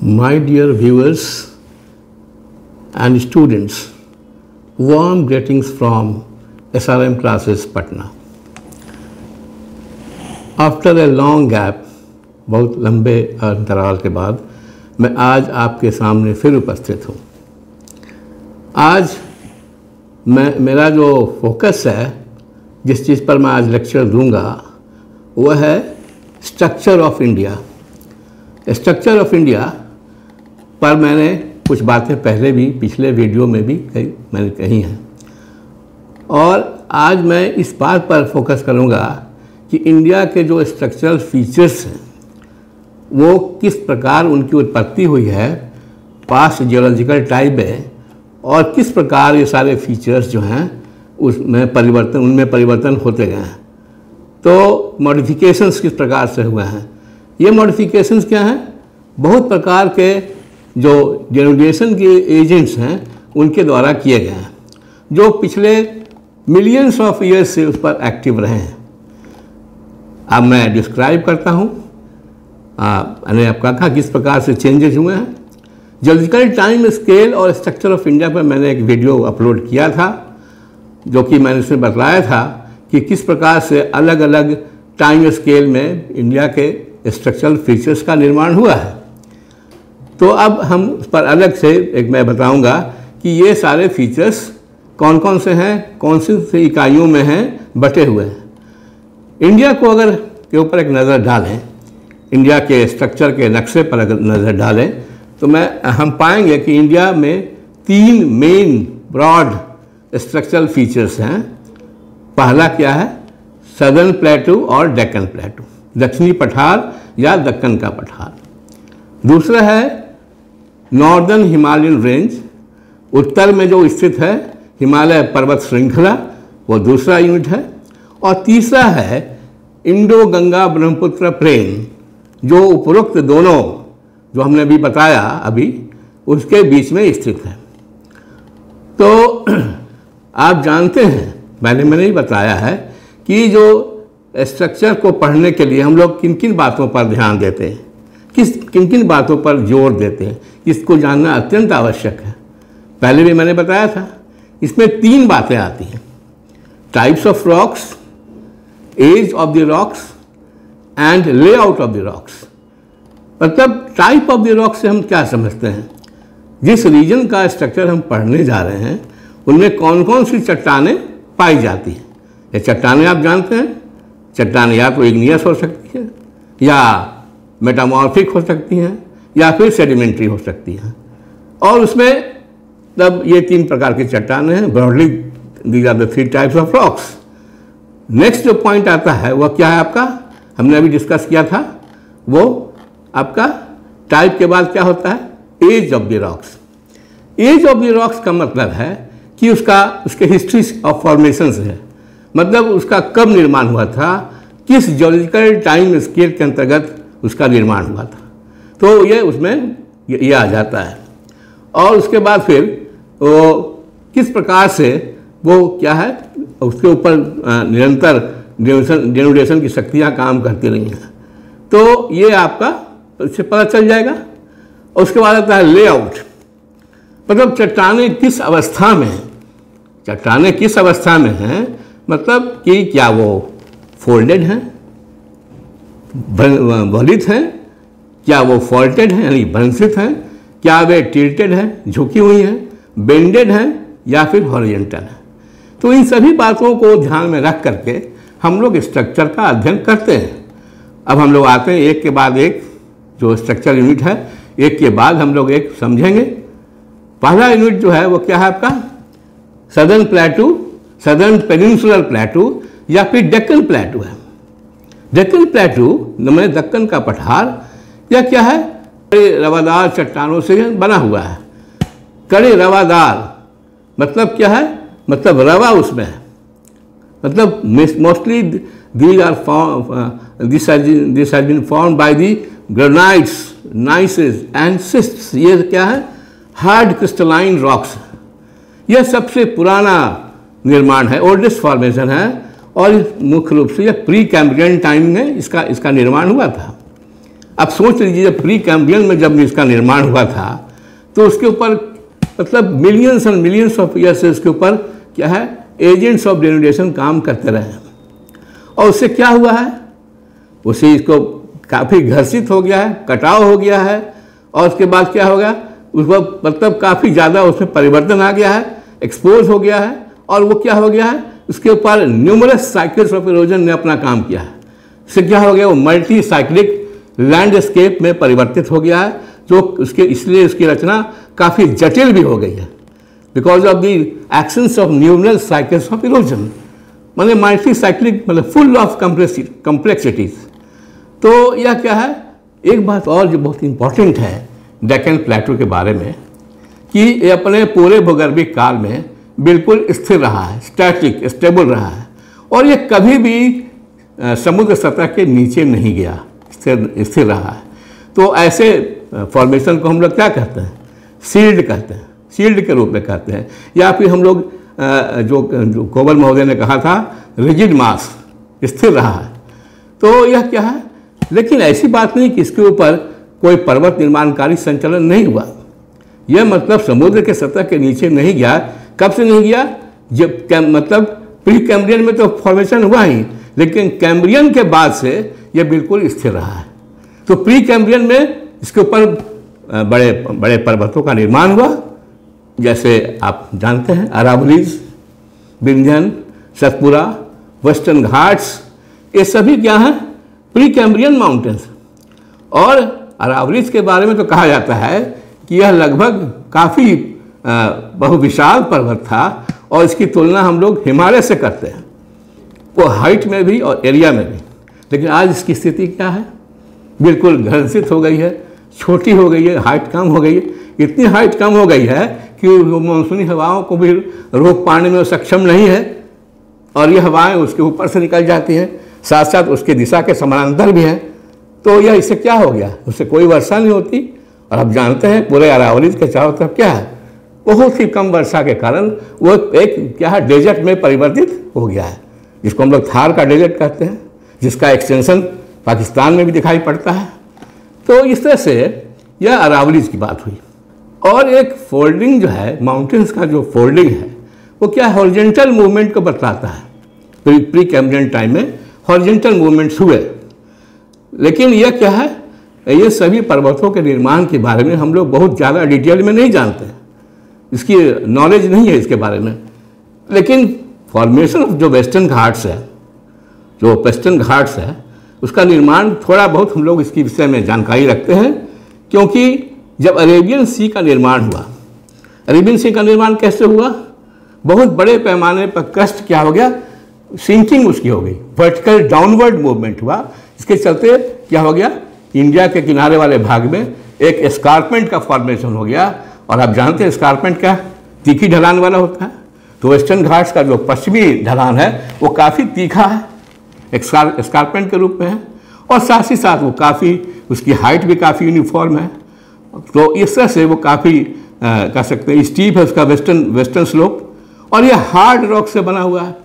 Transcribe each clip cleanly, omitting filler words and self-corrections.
My dear viewers and students, warm greetings from SRM classes Patna. After a long gap, बहुत लंबे अंतराल के बाद मैं आज आपके सामने फिर उपस्थित हूँ। आज मेरा जो फोकस है, जिस चीज़ पर मैं आज लेक्चर दूंगा, वह है structure of India. Structure of India पर मैंने कुछ बातें पहले भी पिछले वीडियो में भी मैंने कही हैं, और आज मैं इस बात पर फोकस करूंगा कि इंडिया के जो स्ट्रक्चरल फीचर्स हैं वो किस प्रकार उनकी उत्पत्ति हुई है पास्ट जियोलॉजिकल टाइम में, और किस प्रकार ये सारे फीचर्स जो हैं उनमें परिवर्तन होते गए हैं। तो मॉडिफिकेशंस किस प्रकार से हुए हैं, ये मॉडिफिकेशंस क्या हैं? बहुत प्रकार के जो जेनरेशन के एजेंट्स हैं उनके द्वारा किए गए हैं, जो पिछले मिलियंस ऑफ ईयर्स से उस पर एक्टिव रहे हैं। अब मैं डिस्क्राइब करता हूँ, मैंने आपका कहा किस प्रकार से चेंजेस हुए हैं। जियोलॉजिकल टाइम स्केल और स्ट्रक्चर ऑफ इंडिया पर मैंने एक वीडियो अपलोड किया था, जो कि मैंने उसमें बताया था कि किस प्रकार से अलग अलग टाइम स्केल में इंडिया के स्ट्रक्चरल फीचर्स का निर्माण हुआ है। तो अब हम उस पर अलग से एक मैं बताऊंगा कि ये सारे फीचर्स कौन कौन से हैं, कौन सी इकाइयों में हैं, बटे हुए हैं। इंडिया को अगर के ऊपर एक नज़र डालें, इंडिया के स्ट्रक्चर के नक्शे पर अगर नज़र डालें, तो हम पाएंगे कि इंडिया में तीन मेन ब्रॉड स्ट्रक्चरल फीचर्स हैं। पहला क्या है? सदर्न प्लेटू और डेक्कन प्लेटू, दक्षिणी पठार या दक्कन का पठार। दूसरा है नॉर्दर्न हिमालयन रेंज, उत्तर में जो स्थित है हिमालय पर्वत श्रृंखला, वो दूसरा यूनिट है। और तीसरा है इंडो गंगा ब्रह्मपुत्र प्लेन, जो उपरोक्त दोनों जो हमने भी बताया अभी, उसके बीच में स्थित है। तो आप जानते हैं, मैंने ही बताया है कि जो स्ट्रक्चर को पढ़ने के लिए हम लोग किन किन बातों पर ध्यान देते हैं, किन किन बातों पर जोर देते हैं, इसको जानना अत्यंत आवश्यक है। पहले भी मैंने बताया था, इसमें तीन बातें आती हैं: types of rocks, age of the rocks and layout of the rocks. मतलब टाइप ऑफ द रॉक्स से हम क्या समझते हैं? जिस रीजन का स्ट्रक्चर हम पढ़ने जा रहे हैं उनमें कौन कौन सी चट्टानें पाई जाती हैं। ये चट्टानें आप जानते हैं, चट्टानें या तो इग्नियस हो सकती हैं, या मेटामॉर्फिक हो सकती हैं, या फिर सेडिमेंट्री हो सकती हैं। और उसमें तब ये तीन प्रकार की चट्टानें हैं। Broadly these are the three types of rocks. Next जो पॉइंट आता है वह क्या है आपका? हमने अभी डिस्कस किया था, वो आपका टाइप के बाद क्या होता है? Age of the rocks. Age of the rocks का मतलब है कि उसके हिस्ट्री ऑफ फॉर्मेशन है, मतलब उसका कब निर्माण हुआ था, किस जियोलॉजिकल टाइम स्केल के अंतर्गत उसका निर्माण हुआ था। तो ये उसमें ये आ जाता है। और उसके बाद फिर वो किस प्रकार से वो क्या है, उसके ऊपर निरंतर जेनरेशन की शक्तियाँ काम करती रही हैं। तो ये आपका इससे पता चल जाएगा। और उसके बाद आता है लेआउट, मतलब चट्टानें किस अवस्था में हैं, चट्टानें किस अवस्था में हैं, मतलब कि क्या वो फोल्डेड हैं, वलित हैं, क्या वो फॉल्टेड हैं यानी भंसित हैं, क्या वे टिल्टेड हैं, झुकी हुई हैं, बेंडेड हैं, या फिर हॉरिजॉन्टल हैं। तो इन सभी बातों को ध्यान में रख करके हम लोग स्ट्रक्चर का अध्ययन करते हैं। अब हम लोग आते हैं एक के बाद एक, जो स्ट्रक्चर यूनिट है एक के बाद हम लोग एक समझेंगे। पहला यूनिट जो है वो क्या है आपका? सदर्न प्लेटू, सदर्न पेनिनसुलर प्लेटू, या फिर डेक्कन प्लेटू है। डेक्कन प्लेटू में दक्कन का पठार, यह क्या है? कड़े रवादार चट्टानों से बना हुआ है। कड़े रवादार मतलब क्या है? मतलब रवा उसमें है, मतलब mostly these are this has been formed by the granites, gneisses and schists। ये क्या है? Hard crystalline rocks. यह सबसे पुराना निर्माण है, ओल्डेस्ट फॉर्मेशन है, और मुख्य रूप से यह प्री कैम्ब्रियन टाइम में इसका निर्माण हुआ था। आप सोच लीजिए, जब प्री कैम्ब्रियन में जब इसका निर्माण हुआ था तो उसके ऊपर मतलब millions and millions of years से उसके ऊपर क्या है, एजेंट्स ऑफ डेनुडेशन काम करते रहे। और उससे क्या हुआ है, उसे इसको काफ़ी घर्षित हो गया है, कटाव हो गया है, और उसके बाद क्या हो गया, उसको मतलब काफ़ी ज़्यादा उसमें परिवर्तन आ गया है, एक्सपोज हो गया है, और वो क्या हो गया है, उसके ऊपर न्यूमरस साइकिल्स ऑफ इरोजन ने अपना काम किया है। इससे क्या हो गया, वो मल्टी साइक्लिक लैंडस्केप में परिवर्तित हो गया है, जो उसके इसलिए उसकी रचना काफ़ी जटिल भी हो गई है, because of the actions of numerous cycles of erosion, मतलब मल्टी साइक्लिक, मतलब फुल ऑफ कम्प्लेक्सिटीज। तो यह क्या है, एक बात और जो बहुत इंपॉर्टेंट है डेक्कन प्लेटो के बारे में, कि ये अपने पूरे भूगर्भिक काल में बिल्कुल स्थिर रहा है, स्टैटिक स्टेबल रहा है, और ये कभी भी समुद्र सतह के नीचे नहीं गया, स्थिर रहा है। तो ऐसे फॉर्मेशन को हम लोग क्या कहते हैं, शील्ड कहते हैं, शील्ड के रूप में कहते हैं, या फिर हम लोग जो कोवल महोदय ने कहा था रिजिड मास, स्थिर रहा है। तो यह क्या है, लेकिन ऐसी बात नहीं कि इसके ऊपर कोई पर्वत निर्माणकारी संचलन नहीं हुआ। यह मतलब समुद्र के सतह के नीचे नहीं गया। कब से नहीं गया, जब मतलब प्री कैम्ब्रियन में तो फॉर्मेशन हुआ ही, लेकिन कैम्ब्रियन के बाद से यह बिल्कुल स्थिर रहा है। तो प्री कैम्ब्रियन में इसके ऊपर बड़े बड़े पर्वतों का निर्माण हुआ, जैसे आप जानते हैं अरावलीज, विंध्यन, सतपुरा, वेस्टर्न घाट्स, ये सभी क्या हैं, प्री कैम्ब्रियन माउंटेन्स। और अरावलीज के बारे में तो कहा जाता है कि यह लगभग काफ़ी बहुविशाल पर्वत था, और इसकी तुलना हम लोग हिमालय से करते हैं, वो हाइट में भी और एरिया में भी। लेकिन आज इसकी स्थिति क्या है, बिल्कुल घर्षित हो गई है, छोटी हो गई है, हाइट कम हो गई है। इतनी हाइट कम हो गई है कि मानसूनी हवाओं को भी रोक पाने में सक्षम नहीं है, और ये हवाएं उसके ऊपर से निकल जाती हैं, साथ साथ उसकी दिशा के समानांतर भी हैं। तो यह इससे क्या हो गया, उससे कोई वर्षा नहीं होती। और आप जानते हैं पूरे अरावलीज के चारों तरफ क्या है, बहुत ही कम वर्षा के कारण वो एक क्या है, डेजर्ट में परिवर्तित हो गया है, जिसको हम लोग थार का डेजर्ट कहते हैं, जिसका एक्सटेंशन पाकिस्तान में भी दिखाई पड़ता है। तो इस तरह से यह अरावलीज की बात हुई। और एक फोल्डिंग जो है, माउंटेन्स का जो फोल्डिंग है, वो क्या हॉरिजॉन्टल मूवमेंट को बतलाता है। प्री कैम्ब्रियन टाइम में हॉरिजॉन्टल मूवमेंट्स हुए, लेकिन यह क्या है, ये सभी पर्वतों के निर्माण के बारे में हम लोग बहुत ज़्यादा डिटेल में नहीं जानते, इसकी नॉलेज नहीं है इसके बारे में। लेकिन फॉर्मेशन ऑफ जो वेस्टर्न घाट्स है, जो वेस्टर्न घाट्स है, उसका निर्माण थोड़ा बहुत हम लोग इसके विषय में जानकारी रखते हैं, क्योंकि जब अरेबियन सी का निर्माण हुआ, अरेबियन सी का निर्माण कैसे हुआ, बहुत बड़े पैमाने पर क्रस्ट क्या हो गया, सिंकिंग उसकी हो गई, वर्टिकल डाउनवर्ड मूवमेंट हुआ। इसके चलते क्या हो गया, इंडिया के किनारे वाले भाग में एक एस्कारपमेंट का फॉर्मेशन हो गया। और आप जानते हैं एस्कारपमेंट क्या, तीखी ढलान वाला होता है। तो वेस्टर्न घाट्स का जो पश्चिमी ढलान है वो काफ़ी तीखा है, एस्कारपमेंट के रूप में है, और साथ ही साथ वो काफ़ी, उसकी हाइट भी काफ़ी यूनिफॉर्म है। तो इस तरह से वो काफ़ी कह सकते हैं स्टीप है उसका वेस्टर्न स्लोप। और ये हार्ड रॉक से बना हुआ है,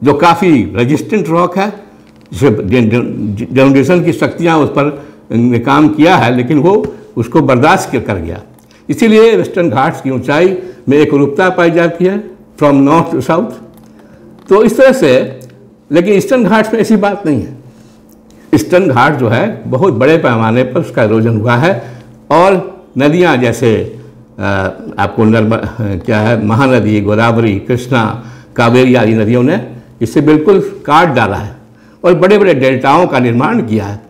जो काफ़ी रेजिस्टेंट रॉक है, जिसे डेनुडेशन की शक्तियाँ उस पर ने काम किया है, लेकिन वो उसको बर्दाश्त कर गया। इसीलिए वेस्टर्न घाट्स की ऊंचाई में एक रूपता पाई जाती है फ्रॉम नॉर्थ टू साउथ। तो इस तरह से, लेकिन ईस्टर्न घाट्स में ऐसी बात नहीं है। ईस्टर्न घाट जो है बहुत बड़े पैमाने पर उसका इरोजन हुआ है, और नदियाँ जैसे आपको क्या है, महानदी, गोदावरी, कृष्णा, कावेरी आदि नदियों ने इसे बिल्कुल काट डाला है और बड़े बड़े डेल्टाओं का निर्माण किया है।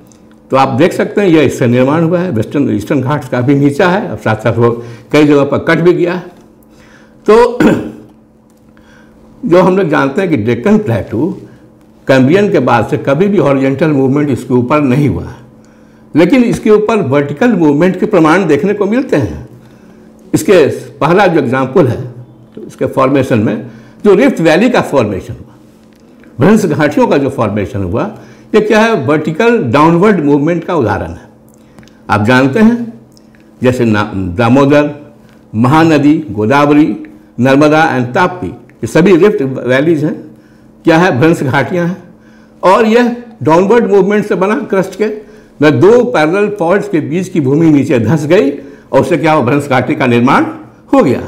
तो आप देख सकते हैं यह इससे निर्माण हुआ है। वेस्टर्न ईस्टर्न घाट्स काफ़ी नीचा है, और साथ साथ वो कई जगह पर कट भी गया है। तो जो हम लोग जानते हैं कि डेक्कन प्लेटू कैम्ब्रियन के बाद से कभी भी हॉरिजॉन्टल मूवमेंट इसके ऊपर नहीं हुआ है, लेकिन इसके ऊपर वर्टिकल मूवमेंट के प्रमाण देखने को मिलते हैं। इसके पहला जो एग्जाम्पल है, तो इसके फॉर्मेशन में जो रिफ्ट वैली का फॉर्मेशन हुआ, भ्रंश घाटियों का जो फॉर्मेशन हुआ, ये क्या है, वर्टिकल डाउनवर्ड मूवमेंट का उदाहरण है। आप जानते हैं जैसे दामोदर, महानदी, गोदावरी, नर्मदा एंड ताप्ती, ये सभी रिफ्ट वैलीज हैं, क्या है, भ्रंश घाटियाँ हैं, और यह डाउनवर्ड मूवमेंट से बना क्रस्ट के। में 2 पैरेलल फॉल्ट्स के बीच की भूमि नीचे धंस गई और उससे क्या हुआ, भ्रंश घाटी का निर्माण हो गया।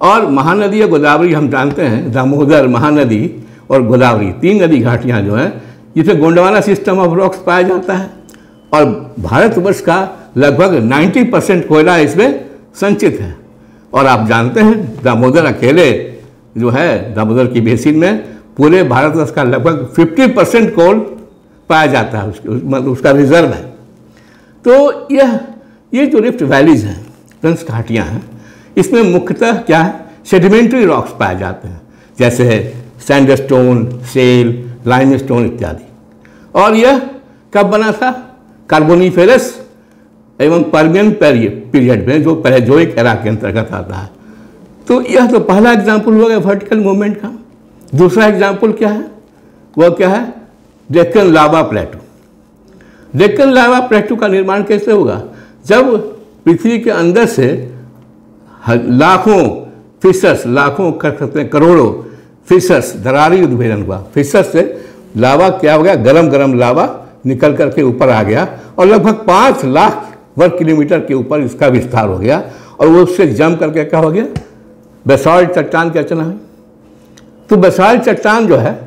और महानदी या गोदावरी हम जानते हैं, दामोदर, महानदी और गोदावरी 3 नदी घाटियाँ जो हैं जिसमें गोंडवाना सिस्टम ऑफ रॉक्स पाया जाता है और भारतवर्ष का लगभग 90% कोयला इसमें संचित है। और आप जानते हैं दामोदर अकेले जो है, दामोदर की बेसिन में पूरे भारतवर्ष का लगभग 50% कोल पाया जाता है, मतलब उसका रिजर्व है। तो ये जो रिफ्ट वैलीज हैं, भ्रंश घाटियाँ हैं, इसमें मुख्यतः क्या है, सेडिमेंट्री रॉक्स पाए जाते हैं, जैसे सैंडस्टोन, शेल, लाइमस्टोन इत्यादि। और यह कब बना था, कार्बोनिफेरस एवं पर्मियन पीरियड में, जो पैलेजोइक एरा के अंतर्गत आता है। तो यह तो पहला एग्जाम्पल हो गया वर्टिकल मूवमेंट का। दूसरा एग्जाम्पल क्या है, वह क्या है, डेक्कन लावा प्लेटू। डेक्कन लावा प्लेटू का निर्माण कैसे होगा, जब पृथ्वी के अंदर से लाखों फिशर्स, लाखों कर सकते हैं करोड़ों फिशर्स, दरारी उद्भेदन हुआ, फिशर्स से लावा क्या हो गया, गरम लावा निकल करके ऊपर आ गया और लगभग 5 लाख वर्ग किलोमीटर के ऊपर इसका विस्तार हो गया और वो उससे जम करके क्या हो गया, बेसाल्ट चट्टान की रचना हुई। तो बेसाल्ट चट्टान जो है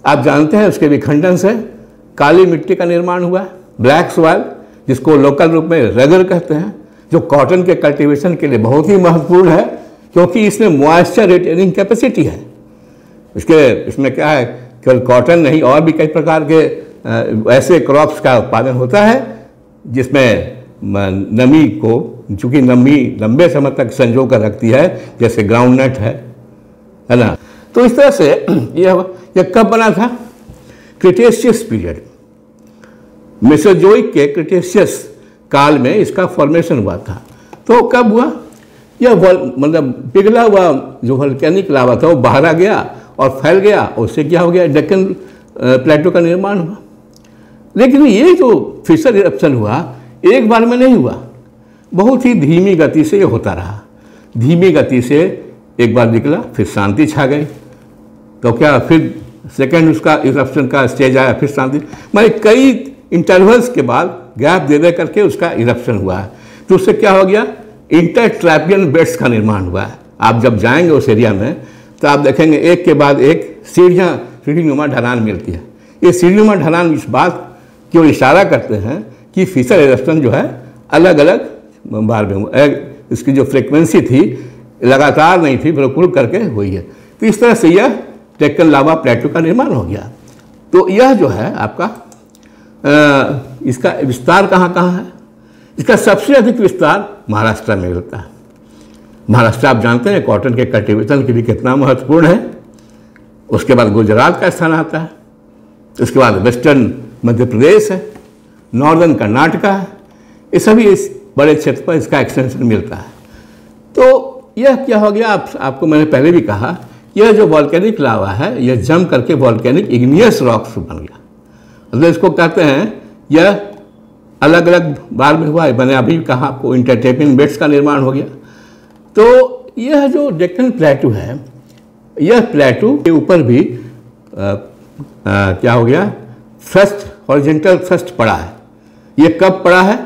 आप जानते हैं, उसके विखंडन से काली मिट्टी का निर्माण हुआ है, ब्लैक सॉइल, जिसको लोकल रूप में रगर कहते हैं, जो कॉटन के कल्टीवेशन के लिए बहुत ही महत्वपूर्ण है क्योंकि इसमें मॉइस्चर रिटेनिंग कैपेसिटी है। इसमें क्या है, केवल कॉटन नहीं और भी कई प्रकार के ऐसे क्रॉप्स का उत्पादन होता है जिसमें नमी को, चूँकि नमी लंबे समय तक संजो कर रखती है, जैसे ग्राउंडनट है ना। तो इस तरह से यह कब बना था, क्रिटेशियस पीरियड, मेसोजोइक के क्रिटेशियस काल में इसका फॉर्मेशन हुआ था। तो कब हुआ, यह मतलब पिघला हुआ जो वोल्केनिक लावा था वो बाहर आ गया और फैल गया, उससे क्या हो गया, डेक्कन प्लेटो का निर्माण हुआ। लेकिन ये जो फिशर इरप्शन हुआ एक बार में नहीं हुआ, बहुत ही धीमी गति से ये होता रहा। धीमी गति से एक बार निकला, फिर शांति छा गई, तो क्या फिर सेकेंड उसका इरप्शन का स्टेज आया, फिर शांति, मतलब कई इंटरवल्स के बाद गैप दे करके उसका इरप्शन हुआ है। तो उससे क्या हो गया, इंटरट्रैपियन बेड्स का निर्माण हुआ है। आप जब जाएंगे उस एरिया में तो आप देखेंगे एक के बाद एक सीढ़ीनुमा ढलान मिलती है। ये सीढ़ीनुमा ढलान इस बात की ओर इशारा करते हैं कि फिशर इरप्शन जो है अलग अलग बार में, इसकी जो फ्रीक्वेंसी थी लगातार नहीं थी, भरपूर करके हुई है। तो इस तरह से यह डेक्कन लावा प्लेटू का निर्माण हो गया। तो यह जो है आपका इसका विस्तार कहाँ कहाँ है, इसका सबसे अधिक विस्तार महाराष्ट्र में मिलता है। महाराष्ट्र आप जानते हैं कॉटन के कल्टीवेशन के लिए कितना महत्वपूर्ण है। उसके बाद गुजरात का स्थान आता है, उसके बाद वेस्टर्न मध्य प्रदेश है, नॉर्दर्न कर्नाटका है, ये सभी इस बड़े क्षेत्र पर इसका एक्सटेंशन मिलता है। तो यह क्या हो गया, आपको मैंने पहले भी कहा, यह जो वॉल्केनिक लावा है यह जम करके वॉल्केनिक इग्नियस रॉक्स बन गया। मतलब इसको कहते हैं, यह अलग अलग बार में हुआ है। मैंने अभी कहा आपको इंटरट्रैपियन बेड्स का निर्माण हो गया। तो यह जो डेक्कन प्लेटू है, यह प्लेटू के ऊपर भी क्या हो गया, थ्रस्ट, हॉरिजॉन्टल थ्रस्ट पड़ा है। यह कब पड़ा है,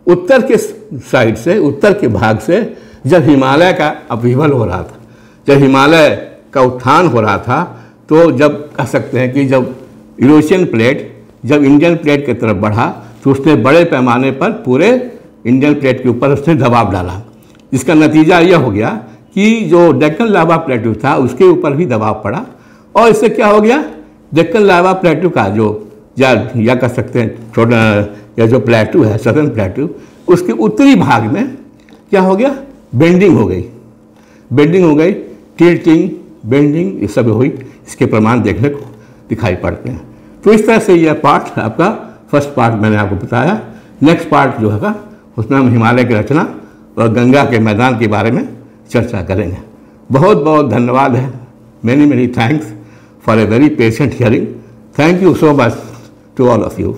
उत्तर के साइड से, उत्तर के भाग से, जब हिमालय का अपहीवल हो रहा था, जब हिमालय का उत्थान हो रहा था, तो जब कह सकते हैं कि जब यूरेशियन प्लेट जब इंडियन प्लेट की तरफ बढ़ा तो उसने बड़े पैमाने पर पूरे इंडियन प्लेट के ऊपर उसने दबाव डाला, जिसका नतीजा यह हो गया कि जो डेक्कन लावा प्लेटू था उसके ऊपर भी दबाव पड़ा और इससे क्या हो गया, डेक्कन लावा प्लेटू का जो या कह सकते हैं छोटा या जो प्लेटू है, सदर्न प्लेटू, उसके उत्तरी भाग में क्या हो गया, बेंडिंग हो गई, टिल्टिंग, बेंडिंग, ये सब हुई। इसके प्रमाण देखने को दिखाई पड़ते हैं। तो इस तरह से यह पार्ट आपका फर्स्ट पार्ट मैंने आपको बताया। नेक्स्ट पार्ट जो है उसमें हम हिमालय की रचना और गंगा के मैदान के बारे में चर्चा करेंगे। बहुत बहुत धन्यवाद है। Many thanks for a very patient hearing. Thank you so much to all of you.